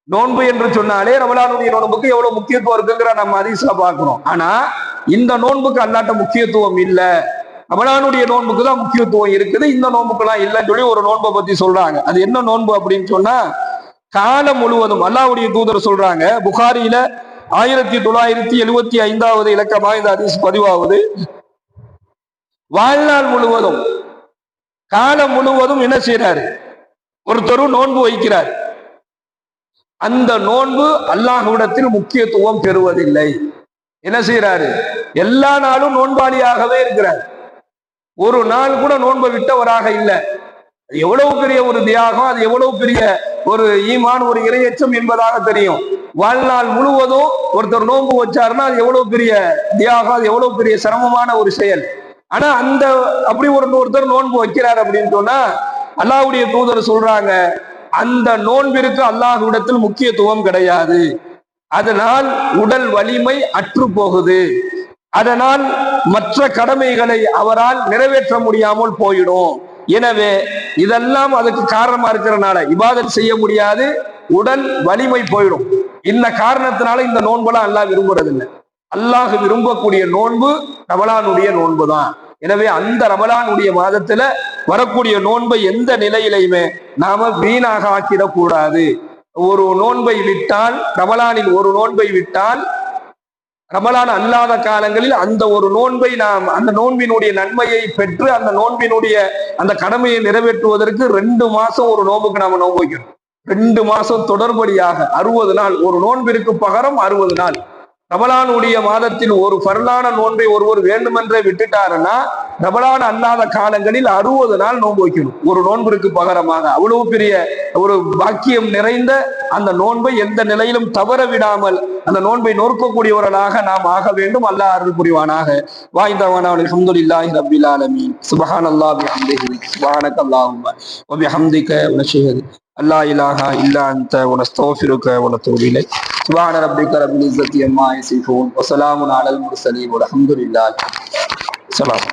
நோன்பு என்று சொன்னாலே ரமலானுடைய நோன்புக்கு எவ்வளவு முக்கியத்துவம் இருக்குங்கிற நம்ம ஹதீஸ்ல பார்க்கிறோம். ஆனா இந்த நோன்புக்கு அல்லாட்ட முக்கியத்துவம் இல்லை, ரமலானுடைய நோன்புக்கு தான் முக்கியத்துவம் இருக்குது, இந்த நோன்புக்கெல்லாம் இல்லைன்னு சொல்லி ஒரு நோன்பை பத்தி சொல்றாங்க. அது என்ன நோன்பு அப்படின்னு சொன்னா, காலம் முழுவதும் அல்லாஹ்வுடைய தூதர் சொல்றாங்க, புகாரியில 1975 இலக்கமா இந்த ஹதீஸ் பதிவாவது, வாழ்நாள் முழுவதும் காலம் முழுவதும் என்ன செய்யறாரு, ஒருத்தர் நோன்பு வைக்கிறார், அந்த நோன்பு அல்லாஹ்விடத்தில் முக்கியத்துவம் பெறுவதில்லை. என்ன செய்யறாரு, எல்லா நாளும் நோன்பாளியாகவே இருக்கிறார், ஒரு நாள் கூட நோன்பை விட்டவராக இல்லை. எவ்வளவு பெரிய ஒரு தியாகம், அது எவ்வளவு பெரிய ஒரு ஈமான், ஒரு இரையச்சம் என்பதாக தெரியும். வாழ்நாள் முழுவதும் ஒருத்தர் நோன்பு வச்சாருன்னா அது எவ்வளவு பெரிய தியாகம், அது எவ்வளவு பெரிய சிரமமான ஒரு செயல். ஆனா அந்த அப்படி ஒருத்தர் நோன்பு வைக்கிறார் அப்படின்னு சொன்னா அல்லாஹ்வுடைய தூதர் சொல்றாங்க, அந்த நோன்பிற்கு அல்லாஹ்விடத்தில் முக்கியத்துவம் கிடையாது, அதனால் உடல் வலிமை அற்று போகுது, அதனால் மற்ற கடமைகளை அவரால் நிறைவேற்ற முடியாமல் போயிடும். எனவே இதெல்லாம் அதுக்கு காரணமா இருக்கிறனால இபாதத் செய்ய முடியாது, உடல் வலிமை போயிடும். இந்த காரணத்தினால இந்த நோன்பெல்லாம் அல்லாஹ் விரும்புறதில்லை. அல்லாஹ் விரும்பக்கூடிய நோன்பு ரமலானுடைய நோன்பு தான். எனவே அந்த ரமலானுடைய மாதத்துல வரக்கூடிய நோன்பை எந்த நிலையிலையுமே நாம வீணாக ஆக்கிடக்கூடாது. ஒரு நோன்பை விட்டால், ரமலானில் ஒரு நோன்பை விட்டால், ரமலான் அல்லாத காலங்களில் அந்த ஒரு நோன்பை நாம் அந்த நோன்பினுடைய நன்மையை பெற்று அந்த நோன்பினுடைய அந்த கடமையை நிறைவேற்றுவதற்கு 2 மாசம் ஒரு நோன்புக்கு நாம நோன்பு வைக்கணும். 2 மாசம் தொடர்படியாக 60 நாள், ஒரு நோன்பிற்கு பகரம் 60 நாள். ரமலானுடைய மாதத்தில் ஒரு ஃபர்லான நோன்பை ஒருவர் வேண்டுமென்றே விட்டுட்டாருன்னா ரமலான் அல்லாத காலங்களில் 60 நாள் நோன்பு வைக்கணும், ஒரு நோன்பிற்கு பகரமாக. அவ்வளவு பெரிய ஒரு பாக்கியம் நிறைந்த அந்த நோன்பை எந்த நிலையிலும் தவற விடாமல் அந்த நோன்பை நோக்கக்கூடியவர்களாக நாம் ஆக வேண்டும். அல்லாஹ் அருள் புரிவானாக. வாய்ந்தவனா அல்ஹம்துலில்லாஹி ரப்பில் ஆலமீன். சுப்ஹானல்லாஹி வபிஹம்திஹி, சுப்ஹானக்கல்லாஹும்ம வபிஹம்திக வனஷ்ஹது அல்லா இலாஹா இல்லா அன்த வனஸ்தக்ஃபிருக வனதூபு இலைக். சுப்ஹான ரப்பிக ரப்பில் இஸ்ஸத்தி அம்மா யசிஃபூன் வ ஸலாமுன் அலல் முர்ஸலீன் வல்ஹம்துலில்லாஹி. ஸலாம்.